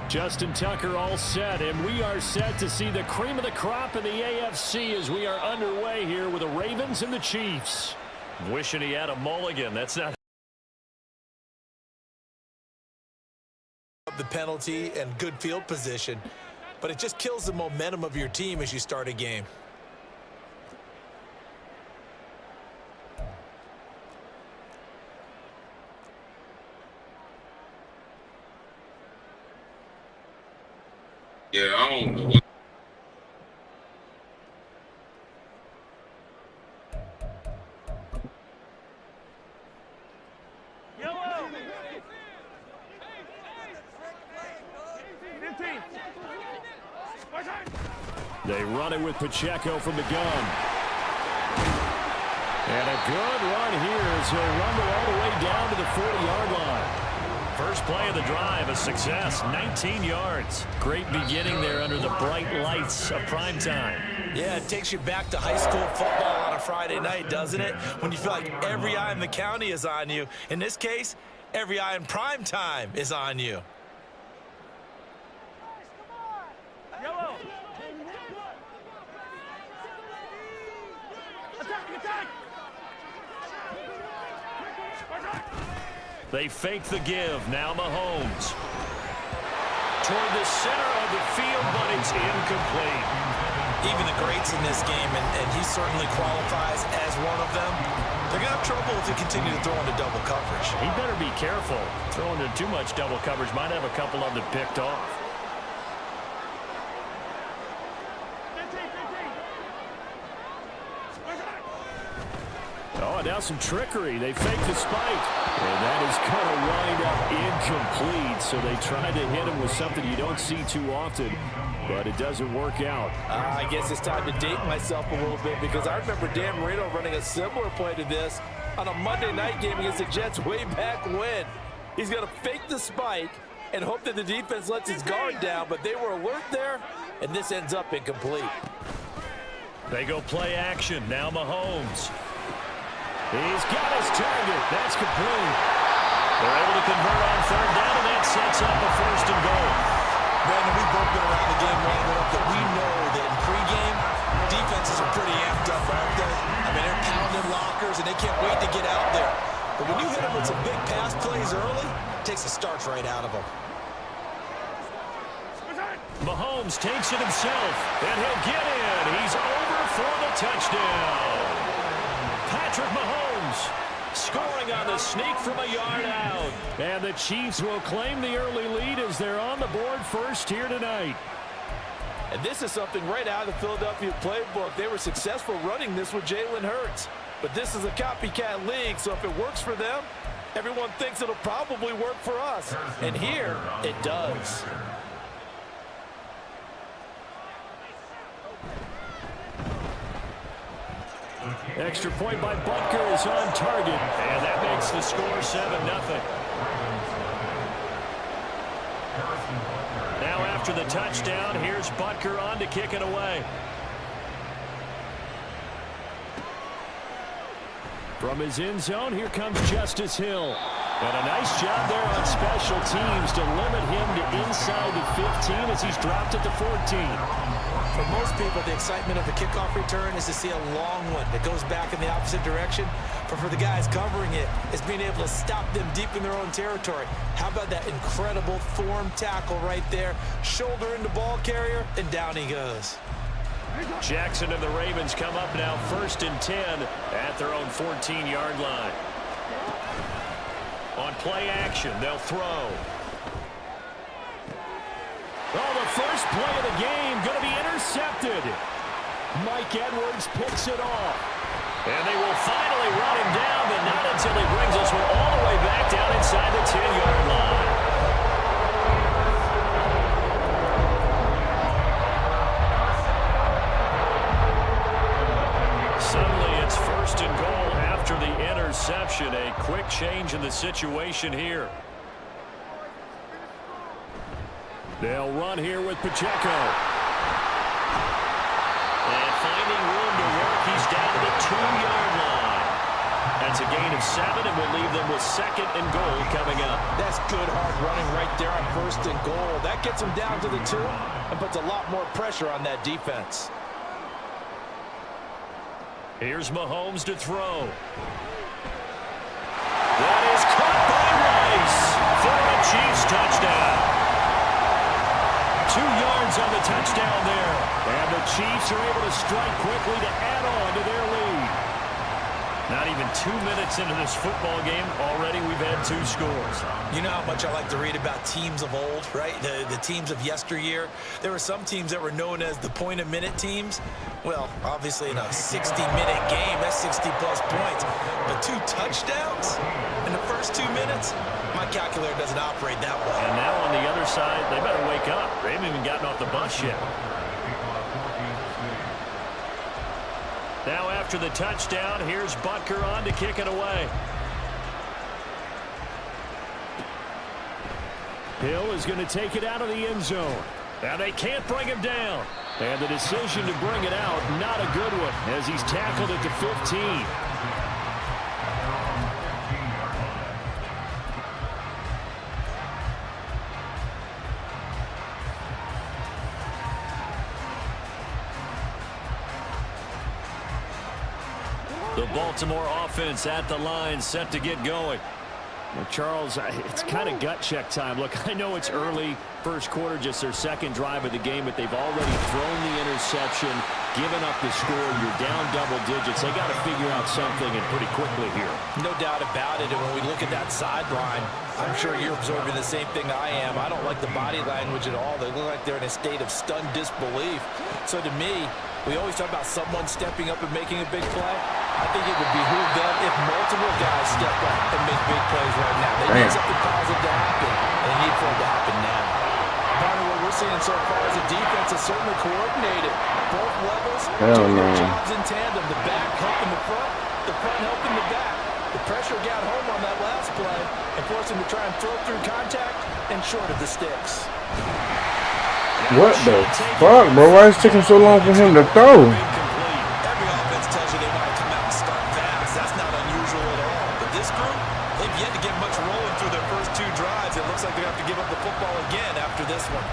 Justin Tucker all set, and we are set to see the cream of the crop in the AFC as we are underway here with the Ravens and the Chiefs. Wishing he had a mulligan. That's not the penalty and good field position, but it just kills the momentum of your team as you start a game. Yeah, I don't know. They run it with Pacheco from the gun. And a good run here as he'll rumble all the way down to the 40-yard line. First play of the drive, a success, 19 yards. Great beginning there under the bright lights of prime time. Yeah, it takes you back to high school football on a Friday night, doesn't it? When you feel like every eye in the county is on you. In this case, every eye in prime time is on you. Yellow. Attack! They fake the give. Now Mahomes. Toward the center of the field, but it's incomplete. Even the greats in this game, and he certainly qualifies as one of them, they're going to have trouble if they continue to throw into double coverage. He better be careful. Throwing into too much double coverage might have a couple of them picked off. Oh, and now some trickery. They fake the spike. And that is going to wind up incomplete. So they tried to hit him with something you don't see too often, but it doesn't work out. I guess it's time to date myself a little bit because I remember Dan Marino running a similar play to this on a Monday night game against the Jets way back when. He's going to fake the spike and hope that the defense lets his guard down, but they were alert there, and this ends up incomplete. They go play action. Now Mahomes. He's got his target. That's complete. They're able to convert on third down, and that sets up a first and goal. Brandon, we've both been around the game long enough that we know that in pregame, defenses are pretty amped up, aren't they? I mean, they're pounding lockers, and they can't wait to get out there. But when you hit them with some big pass plays early, it takes the starch right out of them. Mahomes takes it himself, and he'll get in. He's over for the touchdown. Patrick Mahomes scoring on the sneak from a yard out. And the Chiefs will claim the early lead as they're on the board first here tonight. And this is something right out of the Philadelphia playbook. They were successful running this with Jalen Hurts. But this is a copycat league, so if it works for them, everyone thinks it'll probably work for us. And here, it does. Extra point by Butker is on target, and that makes the score 7-0. Now after the touchdown, here's Butker on to kick it away. From his end zone, here comes Justice Hill. And a nice job there on special teams to limit him to inside the 15 as he's dropped at the 14. For most people, the excitement of the kickoff return is to see a long one that goes back in the opposite direction. But for the guys covering it, it's being able to stop them deep in their own territory. How about that incredible form tackle right there? Shoulder into ball carrier, and down he goes. Jackson and the Ravens come up now 1st and 10 at their own 14-yard line. On play action, they'll throw. Oh, the first play of the game going to be intercepted. Mike Edwards picks it off. And they will finally run him down, but not until he brings us all the way back down inside the 10-yard line. Suddenly it's 1st and goal after the interception. A quick change in the situation here. They'll run here with Pacheco. And finding room to work, he's down to the 2-yard line. That's a gain of 7, and will leave them with 2nd and goal coming up. That's good hard running right there on 1st and goal. That gets them down to the 2 and puts a lot more pressure on that defense. Here's Mahomes to throw. That is caught by Rice for a Chiefs touchdown. 2 yards on the touchdown there. And the Chiefs are able to strike quickly to add on to their lead. Not even 2 minutes into this football game, already we've had 2 scores. You know how much I like to read about teams of old, right? The teams of yesteryear. There were some teams that were known as the point-a-minute teams. Well, obviously in a 60-minute game, that's 60-plus points. But 2 touchdowns in the first 2 minutes? My calculator doesn't operate that way. And now on the other side, they better wake up. They haven't even gotten off the bus yet. Now after the touchdown, here's Butker on to kick it away. Hill is going to take it out of the end zone. Now they can't bring him down. And the decision to bring it out, not a good one, as he's tackled at the 15. The Baltimore offense at the line, set to get going. Well, Charles, it's kind of gut check time. Look, I know it's early, first quarter, just their second drive of the game, but they've already thrown the interception, given up the score. You're down double digits. They got to figure out something, and pretty quickly here. No doubt about it. And when we look at that sideline, I'm sure you're observing the same thing I am. I don't like the body language at all. They look like they're in a state of stunned disbelief. So to me, we always talk about someone stepping up and making a big play. I think it would behoove them if multiple guys step up and make big plays right now. They need something positive to happen, and they need for it to happen now. Partner, what we're seeing so far is the defense is certainly coordinated. Both levels doing their jobs in tandem. The back helping the front helping the back. The pressure got home on that last play and forced him to try and throw through contact and short of the sticks. What the fuck, bro? Why is it taking so long for him to throw? Every offense tells you they want to come out and start fast. That's not unusual at all. But this group, they've yet to get much rolling through their first 2 drives. It looks like they have to give up the football again after this one.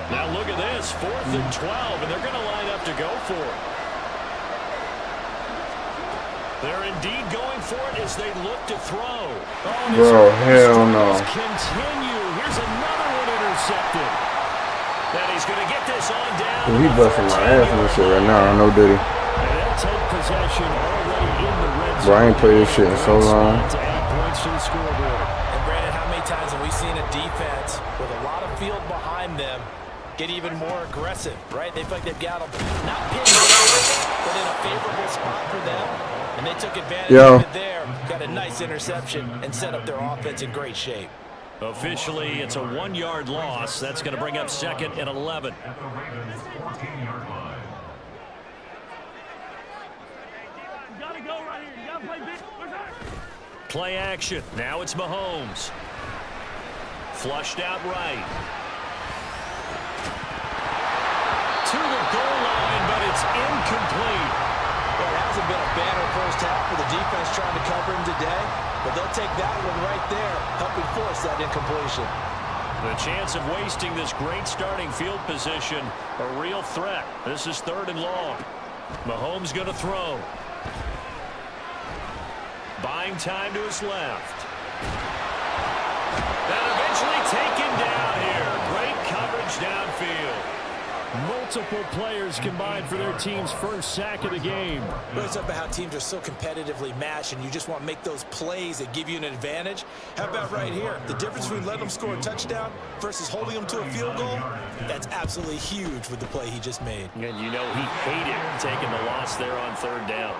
Now look at this, 4th and 12, and they're going to line up to go for it. They're indeed going for it as they look to throw. Bro, hell no. Continue. Here's another one intercepted. And he's going to get this on down. He busting my ass in this shit right now. I know, did he? And they'll take possession already in the red zone. Bro, I ain't played this shit in so long. To 8 points to the scoreboard. And Brandon, how many times have we seen a defense with a lot of field behind them get even more aggressive, right? They feel like they've got them not pinned down, but in a favorable spot for them. And they took advantage of it there. Got a nice interception and set up their offense in great shape. Officially, it's a 1-yard loss. That's going to bring up 2nd and 11. You gotta go right here. You gotta play big. Where's that? Play action. Now it's Mahomes. Flushed out right. To the goal line, but it's incomplete. Well, it hasn't been a banner first half for the defense trying to cover him today, but they'll take that one right there, helping force that incompletion. The chance of wasting this great starting field position, a real threat. This is 3rd and long. Mahomes going to throw. Buying time to his left. And eventually taken down here. Great coverage downfield. Multiple players combined for their team's first sack of the game. But it's about how teams are so competitively matched, and you just want to make those plays that give you an advantage. How about right here? The difference between letting them score a touchdown versus holding them to a field goal, that's absolutely huge with the play he just made. And you know he hated taking the loss there on 3rd down.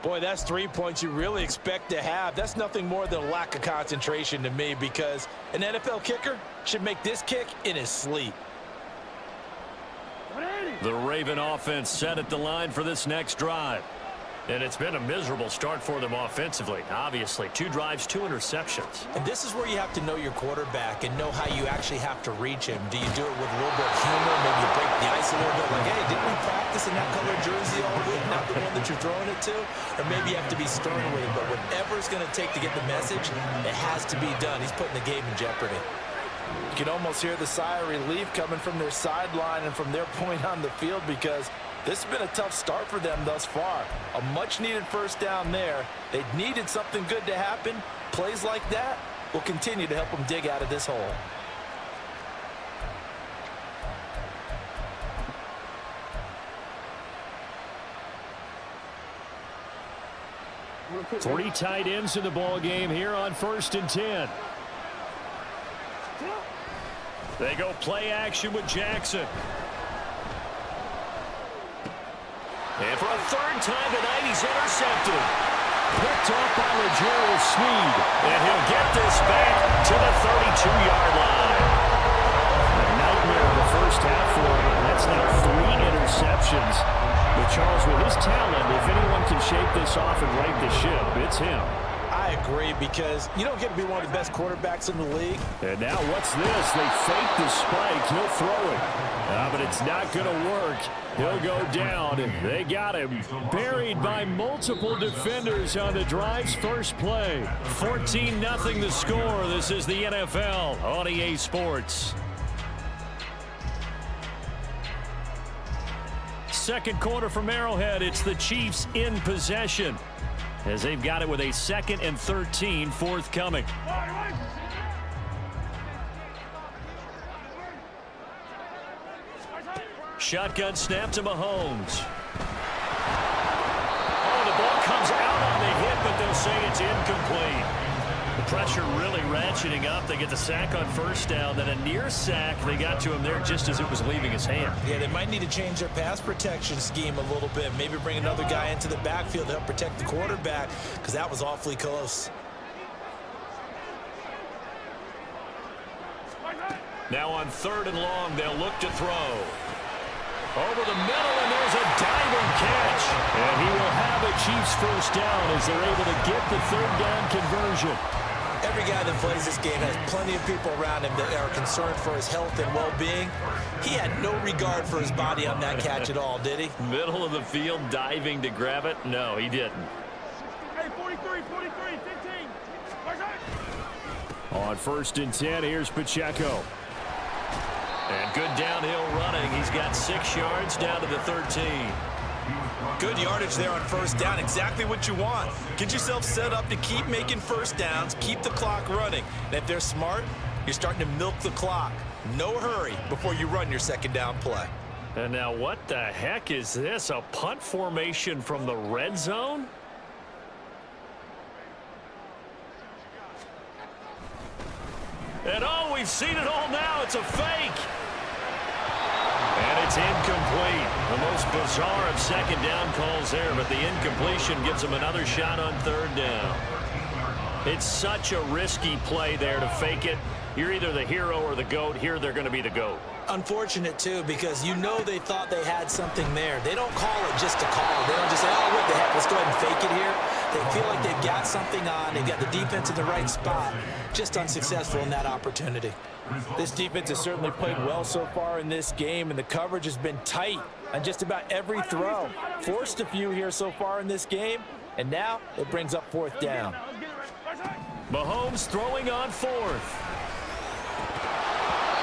Boy, that's 3 points you really expect to have. That's nothing more than a lack of concentration to me, because an NFL kicker should make this kick in his sleep. The Raven offense set at the line for this next drive. And it's been a miserable start for them offensively. Obviously, 2 drives, 2 interceptions. And this is where you have to know your quarterback and know how you actually have to reach him. Do you do it with a little bit of humor? Maybe you break the ice a little bit, like, hey, didn't we practice in that color jersey all week, not the one that you're throwing it to? Or maybe you have to be stern with him. But whatever it's going to take to get the message, it has to be done. He's putting the game in jeopardy. You can almost hear the sigh of relief coming from their sideline and from their point on the field, because this has been a tough start for them thus far. A much-needed first down there. They needed something good to happen. Plays like that will continue to help them dig out of this hole. Three tight ends in the ball game here on 1st and 10. They go play action with Jackson. And for a 3rd time tonight, he's intercepted. Picked off by L'Jarius Sneed. And he'll get this back to the 32-yard line. A nightmare in the first half for him. That's now 3 interceptions. But Charles, with his talent, if anyone can shake this off and right the ship, it's him. I agree, because you don't get to be one of the best quarterbacks in the league. And now what's this? They fake the spike. He'll throw it. But it's not going to work. He'll go down. They got him. Buried by multiple defenders on the drive's first play. 14-0 the score. This is the NFL on EA Sports. Second quarter from Arrowhead. It's the Chiefs in possession, as they've got it with a 2nd and 13 forthcoming. Shotgun snap to Mahomes. Oh, the ball comes out on the hit, but they'll say it's incomplete. The pressure really ratcheting up. They get the sack on 1st down, then a near sack. They got to him there just as it was leaving his hand. Yeah, they might need to change their pass protection scheme a little bit. Maybe bring another guy into the backfield to help protect the quarterback, because that was awfully close. Now on 3rd and long, they'll look to throw. Over the middle, and there's a diving catch. And he will have a Chiefs first down as they're able to get the 3rd down conversion. Every guy that plays this game has plenty of people around him that are concerned for his health and well-being. He had no regard for his body on that catch at all, did he? Middle of the field, diving to grab it? No, he didn't. Hey, 43, 15. On 1st and 10, here's Pacheco. And good downhill running. He's got 6 yards down to the 13. Good yardage there on 1st down. Exactly what you want. Get yourself set up to keep making 1st downs, keep the clock running. And if they're smart, you're starting to milk the clock. No hurry before you run your 2nd down play. And now what the heck is this? A punt formation from the red zone? And oh, we've seen it all now. It's a fake. And it's incomplete. The most bizarre of 2nd down calls there, but the incompletion gives them another shot on 3rd down. It's such a risky play there to fake it. You're either the hero or the GOAT. Here they're going to be the GOAT. Unfortunate, too, because you know they thought they had something there. They don't call it just to call it. They don't just say, oh, what the heck, let's go ahead and fake it here. They feel like they've got something on. They've got the defense in the right spot. Just unsuccessful in that opportunity. This defense has certainly played well so far in this game, and the coverage has been tight on just about every throw. Forced a few here so far in this game, and now it brings up 4th down. Mahomes throwing on 4th.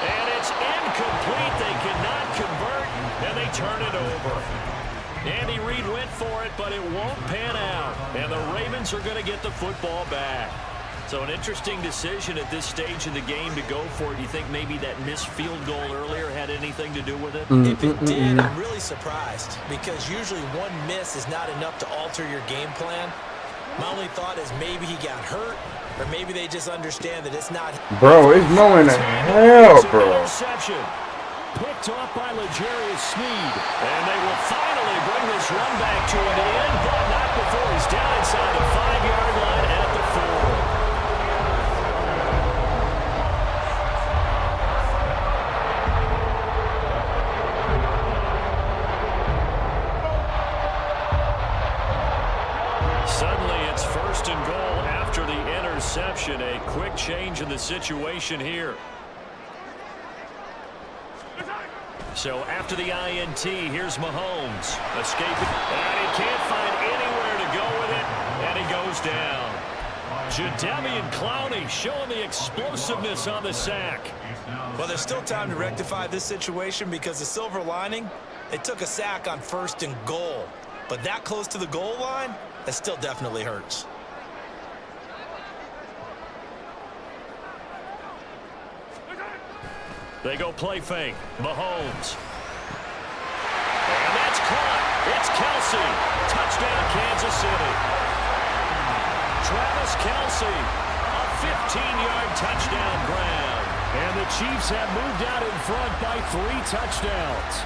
And it's incomplete. They cannot convert, and they turn it over. Andy Reid went for it, but it won't pan out. And the Ravens are going to get the football back. So an interesting decision at this stage of the game to go for it. Do you think maybe that missed field goal earlier had anything to do with it? If it did, I'm really surprised, because usually one miss is not enough to alter your game plan. My only thought is maybe he got hurt, or maybe they just understand that it's not. Bro, it's knowing the hell, bro. Interception. Picked off by L'Jarius Sneed. And they will finally bring this run back to an end, but not before he's down inside the 5-yard line at the 4. the situation here. So after the INT, here's Mahomes. Escaping, and he can't find anywhere to go with it, and he goes down. Jadeveon Clowney showing the explosiveness on the sack. Well, there's still time to rectify this situation because the silver lining, they took a sack on 1st and goal. But that close to the goal line, that still definitely hurts. They go play fake. Mahomes. And that's caught. It's Kelce. Touchdown, Kansas City. Travis Kelce. A 15-yard touchdown grab. And the Chiefs have moved out in front by 3 touchdowns.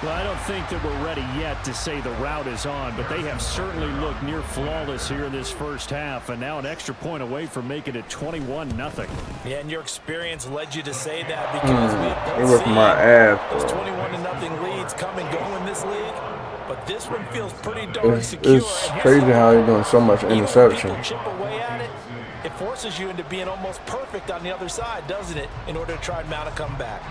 Well, I don't think that we're ready yet to say the route is on, but they have certainly looked near flawless here in this first half, and now an extra point away from making it 21-0. Yeah, and your experience led you to say that because we have It both was seen my ass, those bro. 21-0 leads come and go in this league. But this one feels pretty darn secure. It's crazy how he's doing so much Even when interception. people chip away at it, it forces you into being almost perfect on the other side, doesn't it, in order to try and mount a comeback.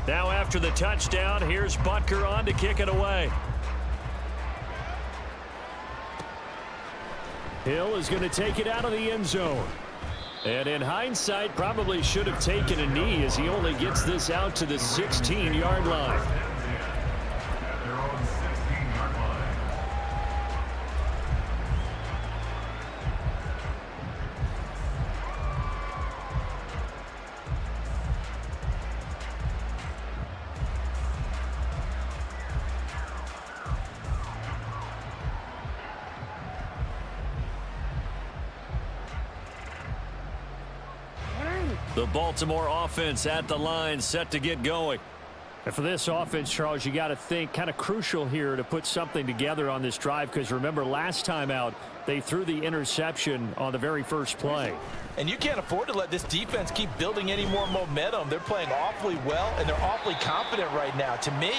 Now after the touchdown, here's Butker on to kick it away. Hill is going to take it out of the end zone. And in hindsight, probably should have taken a knee as he only gets this out to the 16-yard line. The Baltimore offense at the line, set to get going. And for this offense, Charles, you got to think kind of crucial here to put something together on this drive, because remember last time out they threw the interception on the very first play. And you can't afford to let this defense keep building any more momentum. They're playing awfully well, and they're awfully confident right now. To me,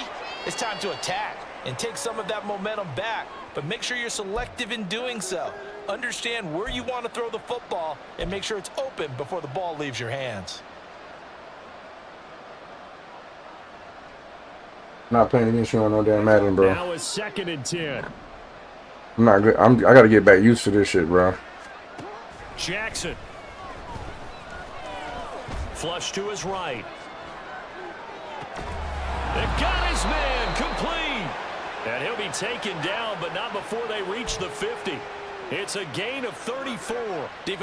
it's time to attack and take some of that momentum back, but make sure you're selective in doing so. Understand where you want to throw the football and make sure it's open before the ball leaves your hands. Not playing against you on no damn Madden, bro. Now a 2nd and 10. I'm not good. I gotta get back used to this shit, bro. Jackson. Flush to his right. It got his man complete. And he'll be taken down, but not before they reach the 50. It's a gain of 34.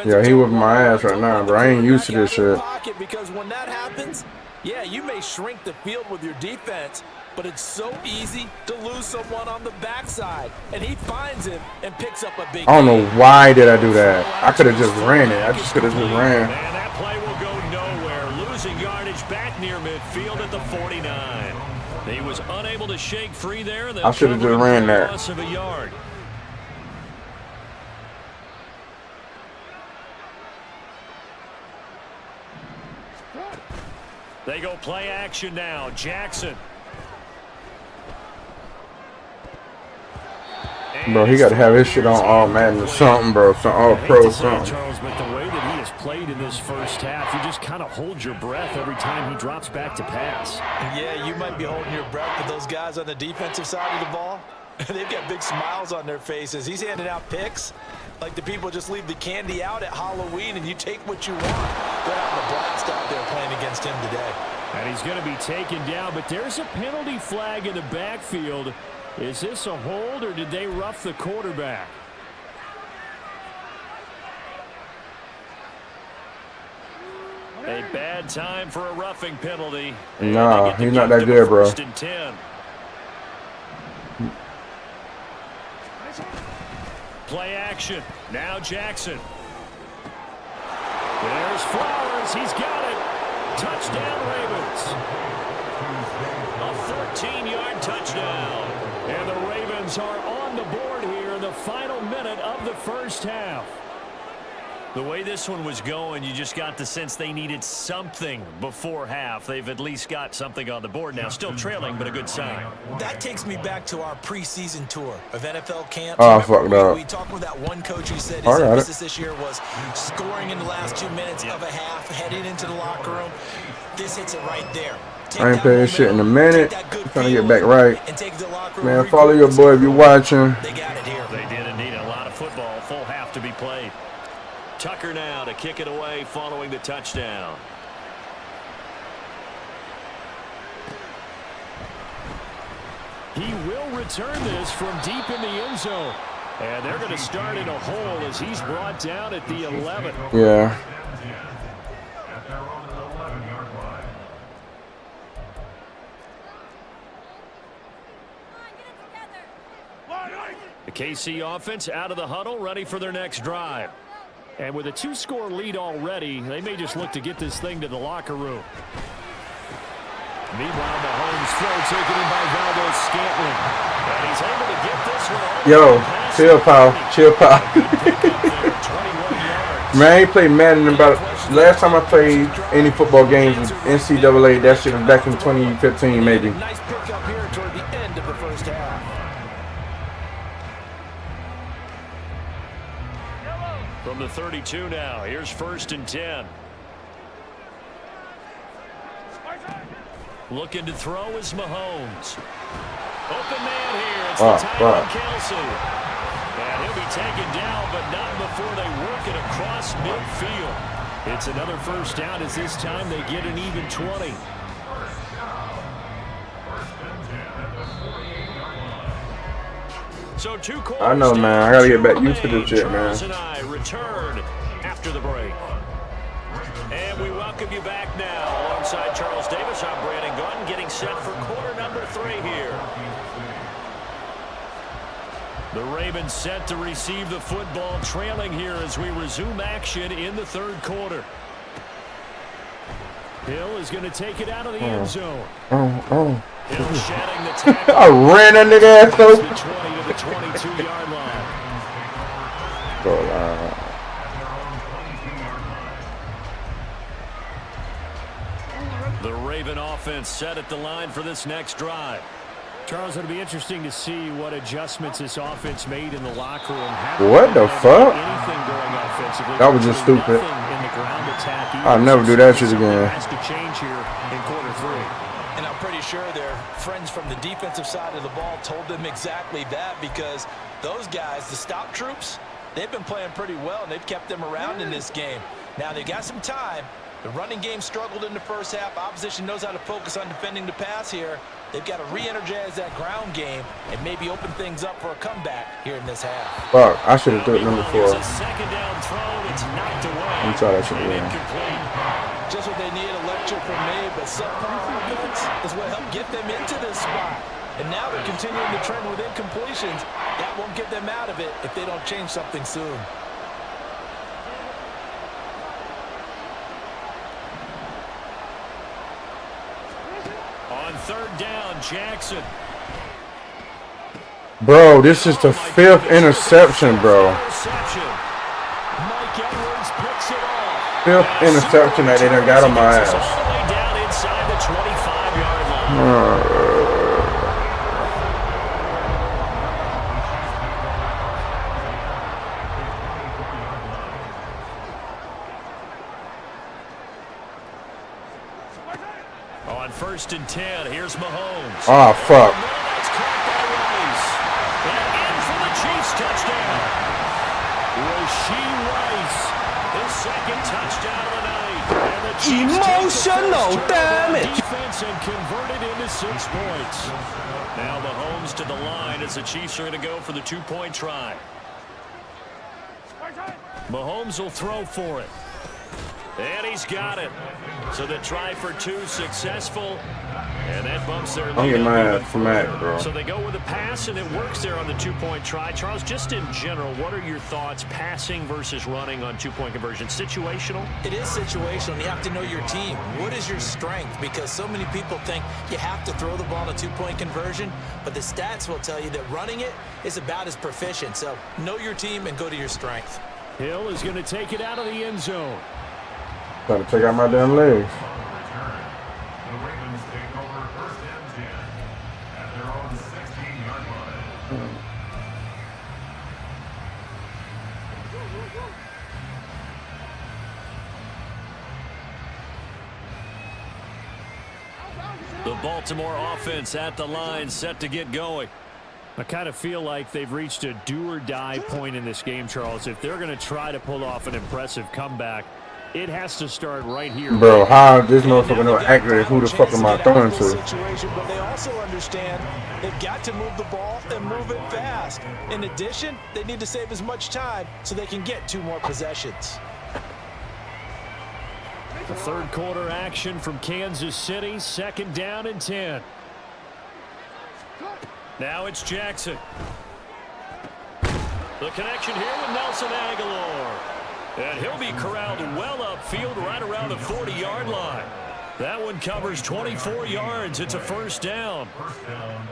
Yeah, he whipping my ass right now, bro. I ain't used to this shit. Because when that happens, yeah, you may shrink the field with your defense, but it's so easy to lose someone on the backside. And he finds him and picks up a big I don't know why did I do that. I could have just ran it. I just could have just ran. And that play will go nowhere. Losing yardage back near midfield at the 49. He was unable to shake free there. I should have just ran that. Loss of a yard. They go play action now. Jackson. Bro, he got to have his shit on all Madden or something, bro. Some all pro something. Charles, but the way that he has played in this first half, you just kind of hold your breath every time he drops back to pass. Yeah, you might be holding your breath, but those guys on the defensive side of the ball, they've got big smiles on their faces. He's handing out picks like the people just leave the candy out at Halloween and you take what you want. They're having a blast out there playing against him today. And he's going to be taken down, but there's a penalty flag in the backfield. Is this a hold, or did they rough the quarterback? A bad time for a roughing penalty. Nah, he's not that good, bro. 1st and 10. Play action. Now Jackson. There's Flowers. He's got it. Touchdown, Ravens. A 14-yard touchdown. And the Ravens are on the board here in the final minute of the first half. The way this one was going, you just got the sense they needed something before half. They've at least got something on the board now. Still trailing, but a good sign. That takes me back to our preseason tour of NFL camp. Oh, fucked up. We talked with that one coach who said his emphasis this year was scoring in the last 2 minutes of a half, heading into the locker room. This hits it right there. I ain't playing shit in a minute. I'm trying to get back right. Man, follow your boy if you're watching. They got it here. They did indeed. A lot of football. Full half to be played. Tucker now to kick it away following the touchdown. He will return this from deep in the end zone. And they're going to start in a hole as he's brought down at the 11. Yeah. The KC offense out of the huddle, ready for their next drive. And with a 2-score lead already, they may just look to get this thing to the locker room. Meanwhile, Mahomes throw taken in by Valdez Scantling. And he's able to get this one. Yo, chill, pal. Chill, pal. Man, I ain't played Madden about last time I played any football games was NCAA. That shit was back in 2015, maybe. Nice pickup here toward the end of the first half. From the 32 now, here's 1st and 10. Looking to throw is Mahomes. Open man here. It's the tight end, Kelsey. And he'll be taken down, but not before they work it across midfield. It's another first down as this time they get an even 20. So I know, man. I gotta get back used to this shit, man. Charles and I return after the break. And we welcome you back now. Alongside Charles Davis, I'm Brandon Gunn, getting set for quarter number 3 here. The Ravens set to receive the football, trailing here as we resume action in the 3rd quarter. Hill is going to take it out of the end zone. Hill shedding the tackle. I ran that nigga ass though. The 20 to the 22-yard line. The Raven offense set at the line for this next drive. Charles, it'll be interesting to see what adjustments this offense made in the locker room. What the fuck? Anything going offensively. That was just stupid. In the ground attack. I'll never do that shit again. Has to change here in quarter 3. And I'm pretty sure their friends from the defensive side of the ball told them exactly that, because those guys, the stop troops, they've been playing pretty well, and they've kept them around in this game. Now, they got some time. The running game struggled in the first half. Opposition knows how to focus on defending the pass here. They've got to re-energize that ground game and maybe open things up for a comeback here in this half. Fuck, I should have threw it number 4. Second down throw, it's knocked away. I'm sorry, I should have. Just what they need, a lecture from me, but subpar offense is what helped get them into this spot. And now they're continuing the trend with incompletions. That won't get them out of it if they don't change something soon. On 3rd down, Jackson. Bro, this is the 5th interception, bro. Mike Edwards picks it off. 5th interception that they done got on my ass. All the way down inside the 25-yard line. On 1st and 10, here's Mahomes. Oh, fuck. That's caught by Rice. And in for the Chiefs touchdown. Rashee Rice, his 2nd touchdown of the night. And the Chiefs Emotional damage. Defense and converted into 6 points. Now Mahomes to the line as the Chiefs are going to go for the 2-point try. Mahomes will throw for it. And he's got it. So the try for 2 successful. And that bumps their lead. I'm getting my ass smacked, bro. So they go with a pass, and it works there on the 2-point try. Charles, just in general, what are your thoughts passing versus running on 2-point conversion? Situational? It is situational. You have to know your team. What is your strength? Because so many people think you have to throw the ball in a 2-point conversion, but the stats will tell you that running it is about as proficient. So know your team and go to your strength. Hill is going to take it out of the end zone. Trying to take out my damn legs. The Ravens take over 1st and 10 at their own 16-yard line. The Baltimore offense at the line, set to get going. I kind of feel like they've reached a do-or-die point in this game, Charles. If they're going to try to pull off an impressive comeback, it has to start right here. Bro, how this motherfucker know accurate? Who the fuck am I throwing to? But they also understand they've got to move the ball and move it fast. In addition, they need to save as much time so they can get 2 more possessions. The third quarter action from Kansas City, 2nd down and 10. Now it's Jackson. The connection here with Nelson Aguilar. And he'll be corralled well upfield right around the 40-yard line. That one covers 24 yards. It's a 1st down.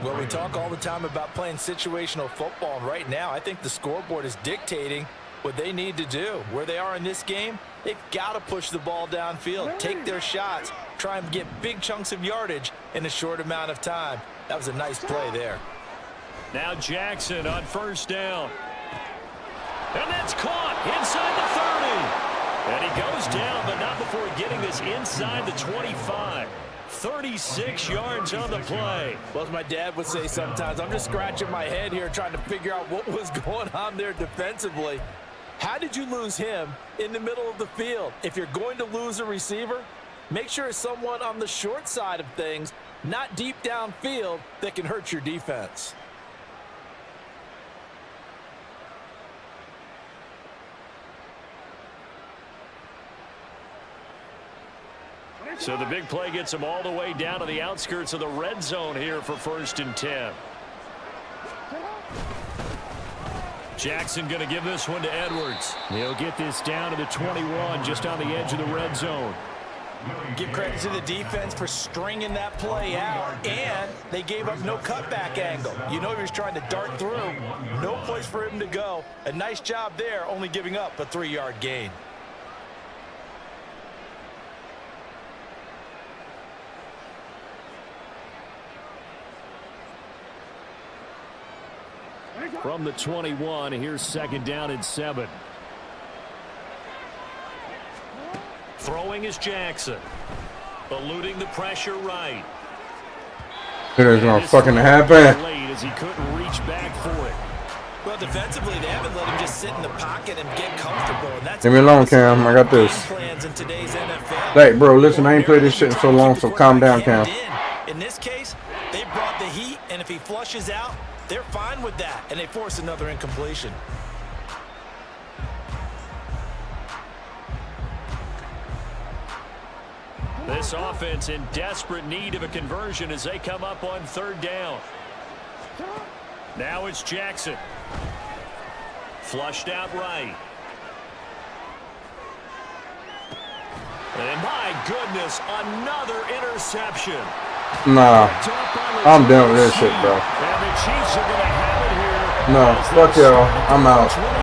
Well, we talk all the time about playing situational football, and right now I think the scoreboard is dictating what they need to do. Where they are in this game, they've got to push the ball downfield, take their shots, try and get big chunks of yardage in a short amount of time. That was a nice play there. Now Jackson on 1st down. And that's caught inside the 30. And he goes down, but not before getting this inside the 25. 36 yards on the play. Well, as my dad would say sometimes, I'm just scratching my head here trying to figure out what was going on there defensively. How did you lose him in the middle of the field? If you're going to lose a receiver, make sure it's someone on the short side of things, not deep downfield, that can hurt your defense. So the big play gets him all the way down to the outskirts of the red zone here for 1st and 10. Jackson going to give this one to Edwards. He'll get this down to the 21, just on the edge of the red zone. Give credit to the defense for stringing that play out, and they gave up no cutback angle. You know he was trying to dart through. No place for him to go. A nice job there, only giving up a 3-yard gain. From the 21, here's 2nd down and 7. Throwing is Jackson. Eluding the pressure right. It is gonna fucking happen. Late as he couldn't reach back for it. Well, defensively, they haven't let him just sit in the pocket and get comfortable. And that's Leave me alone, Cam. I got this. plans in today's NFL. Hey, bro, listen, I ain't played this shit in so long, so calm down, Cam. In this case, they brought the heat, and if he flushes out, they're fine with that, and they force another incompletion. This offense in desperate need of a conversion as they come up on 3rd down. Now it's Jackson. Flushed out right. And my goodness, another interception. Nah, I'm done with this shit, bro. And the Chiefs are going to have it here. No, fuck y'all. I'm out.